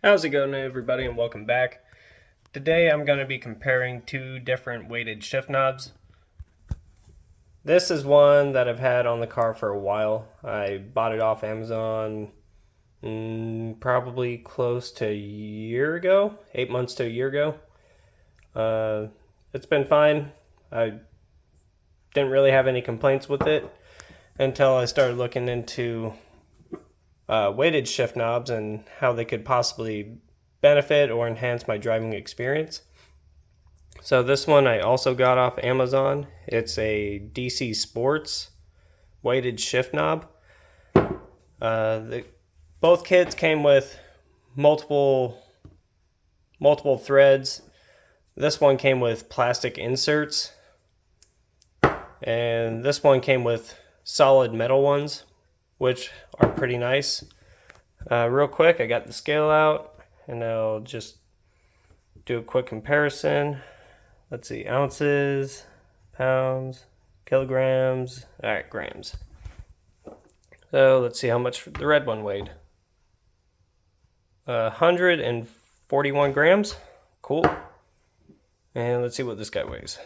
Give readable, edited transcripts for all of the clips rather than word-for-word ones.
How's it going, everybody, and welcome back. Today I'm going to be comparing two different weighted shift knobs. This is one that I've had on the car for a while. I bought it off Amazon probably close to a year ago, 8 months to a year ago. It's been fine. I didn't really have any complaints with it until I started looking into weighted shift knobs and how they could possibly benefit or enhance my driving experience. So this one I also got off Amazon. It's a DC Sports weighted shift knob. Both kits came with multiple threads. This one came with plastic inserts, and this one came with solid metal ones, which are pretty nice. Real quick, I got the scale out, and I'll just do a quick comparison. Let's see, ounces, pounds, kilograms, alright, grams. So let's see how much the red one weighed. 141 grams. Cool. And let's see what this guy weighs.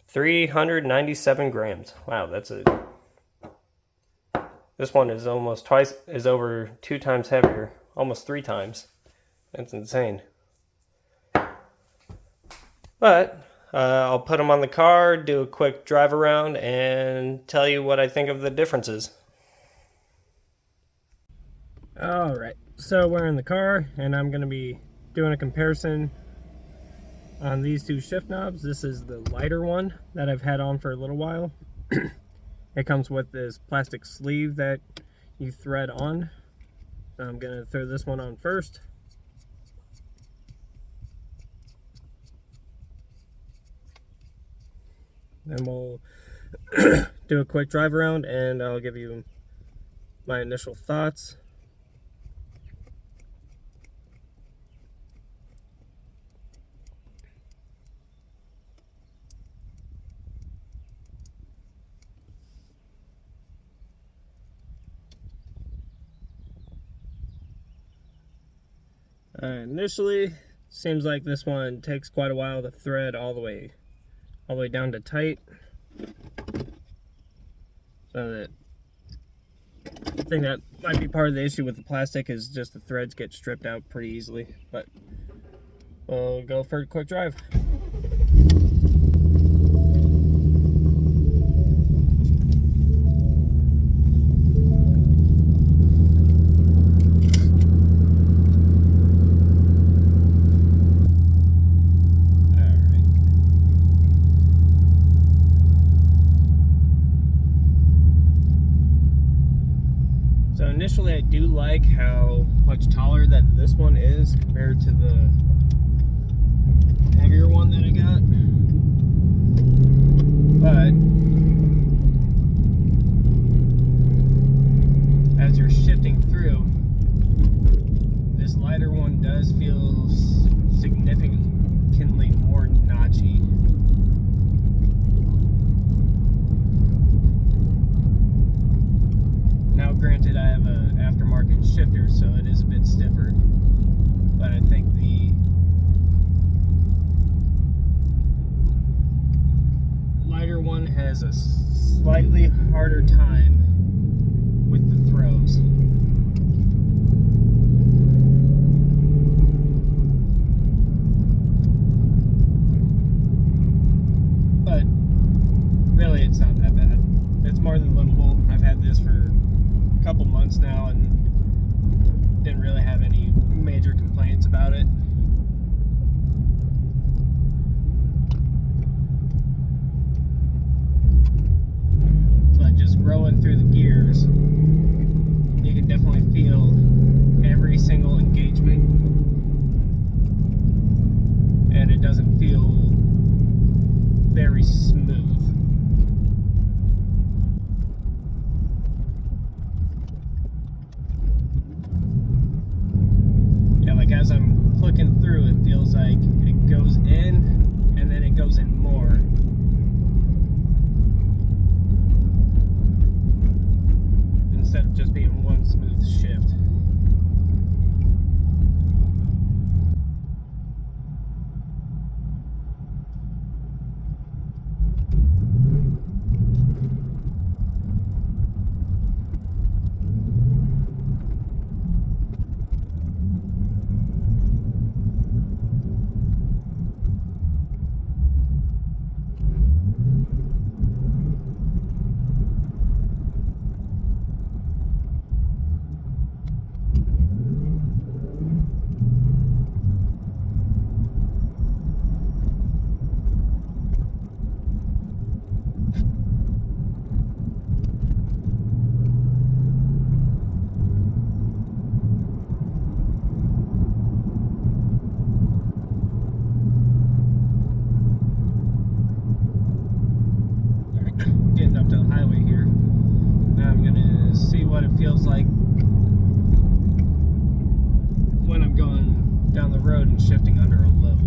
397 grams. Wow, this one is over 2 times heavier, almost 3 times. That's insane. But I'll put them on the car, do a quick drive around, and tell you what I think of the differences. Alright, so we're in the car, and I'm going to be doing a comparison on these two shift knobs. This is the lighter one that I've had on for a little while. It comes with this plastic sleeve that you thread on. So I'm going to throw this one on first. Then we'll do a quick drive around and I'll give you my initial thoughts. Initially, seems like this one takes quite a while to thread all the way down to tight. So that I think that might be part of the issue with the plastic, is just the threads get stripped out pretty easily. But we'll go for a quick drive. So initially I do like how much taller that this one is compared to the heavier one that I got. But as you're shifting through, this lighter one does feel significantly more notchy. Now granted, I have an aftermarket shifter, so it is a bit stiffer, but I think the lighter one has a slightly harder time with the throws. But really, it's not that bad. It's more than livable. I've had this for couple months now and didn't really have any major complaints about it. But just rolling through the gears, you can definitely feel every single engagement, and it doesn't feel very smooth. As I'm clicking through, it feels like it goes in and then it goes in more. instead of just being one smooth shift. Getting up to the highway here. Now I'm gonna see what it feels like when I'm going down the road and shifting under a load.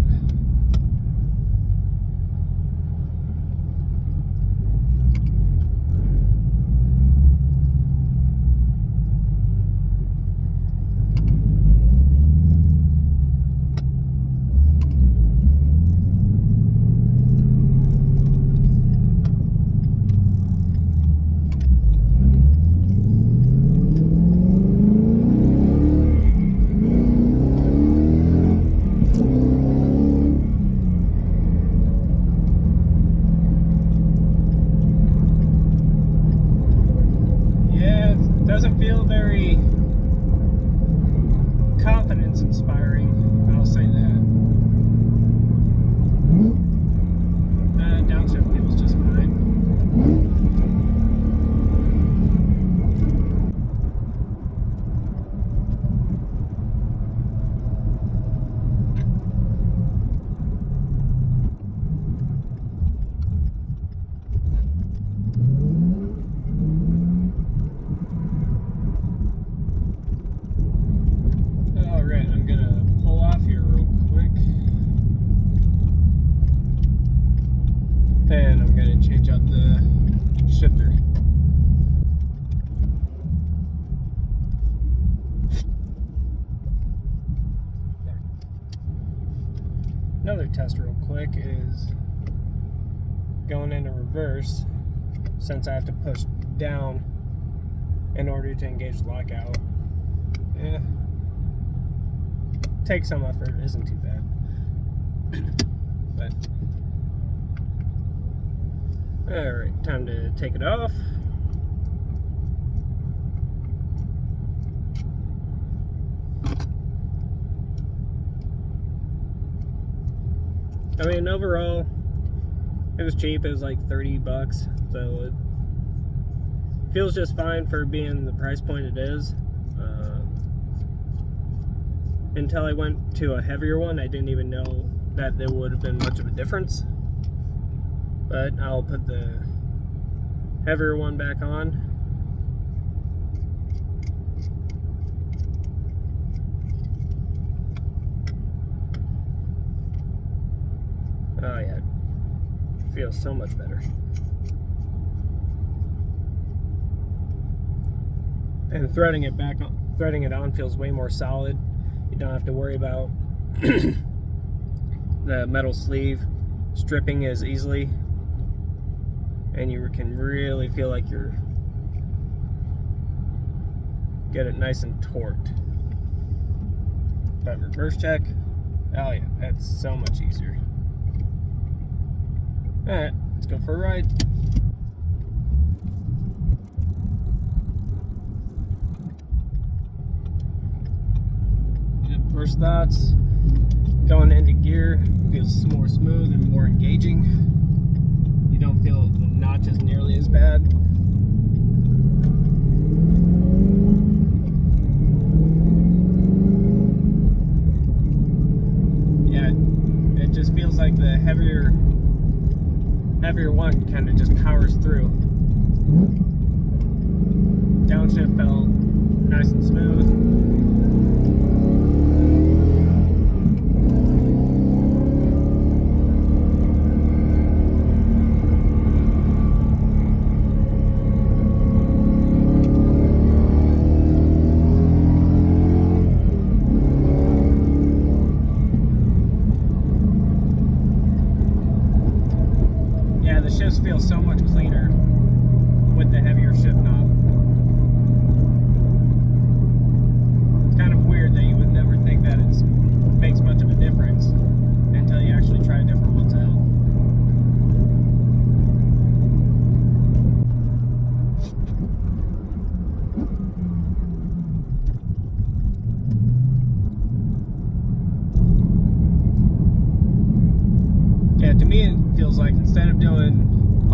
Doesn't feel very confidence inspiring, I'll say that. Downshift feels just fine. And I'm going to change out the shifter. Another test real quick is going into reverse, since I have to push down in order to engage lockout. Yeah, takes some effort, isn't too bad. But alright, time to take it off. I mean, overall, it was cheap. It was like 30 bucks, so it feels just fine for being the price point it is. Until I went to a heavier one, I didn't even know that there would have been much of a difference. But I'll put the heavier one back on. Oh yeah, it feels so much better. And threading it on feels way more solid. You don't have to worry about the metal sleeve stripping as easily. And you can really feel like you're get it nice and torqued. But reverse check, oh yeah, that's so much easier. Alright, let's go for a ride. And first thoughts, going into gear feels more smooth and more engaging. You don't feel the notches nearly as bad. Yeah, it just feels like the heavier one kind of just powers through. Downshift felt nice and smooth.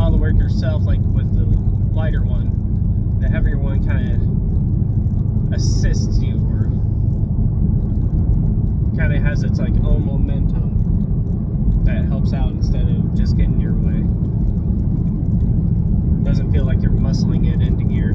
all the work yourself, like with the lighter one, the heavier one kind of assists you, or kind of has its like own momentum that helps out instead of just getting your way. Doesn't feel like you're muscling it into gear.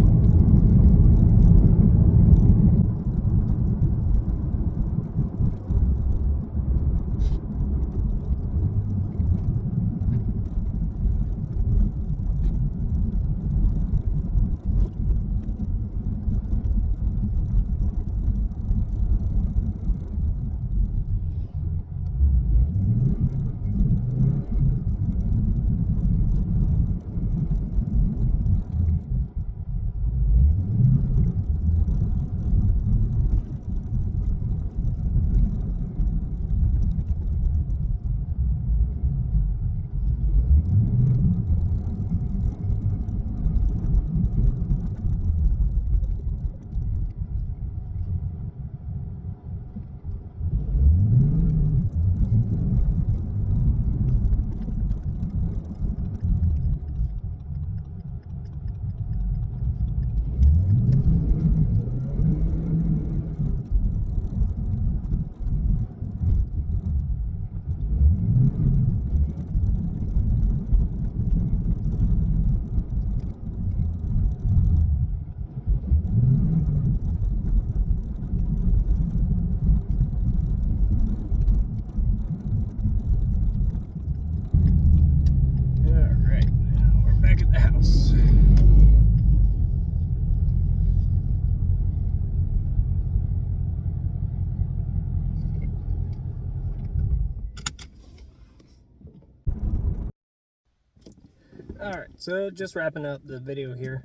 Alright, so just wrapping up the video here.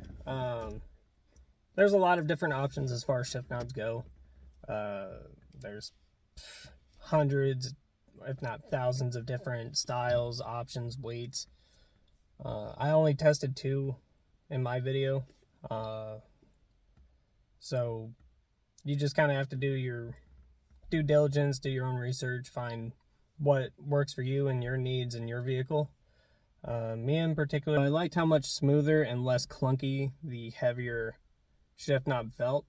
There's a lot of different options as far as shift knobs go. There's hundreds, if not thousands, of different styles, options, weights. I only tested 2 in my video. So you just kind of have to do your due diligence, do your own research, find what works for you and your needs and your vehicle. Me in particular, I liked how much smoother and less clunky the heavier shift knob felt.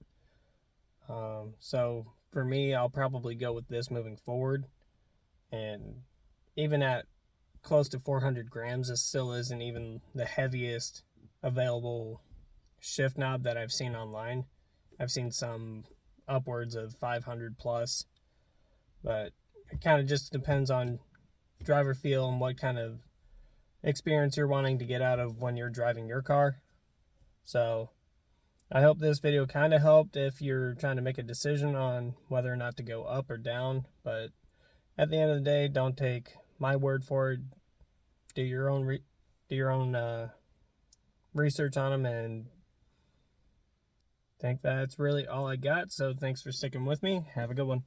So for me, I'll probably go with this moving forward. And even at close to 400 grams, this still isn't even the heaviest available shift knob that I've seen online. I've seen some upwards of 500 plus, but it kind of just depends on driver feel and what kind of experience you're wanting to get out of when you're driving your car. So I hope this video kind of helped if you're trying to make a decision on whether or not to go up or down. But at the end of the day, don't take my word for it. Do your own research on them, and I think that's really all I got. So thanks for sticking with me. Have a good one.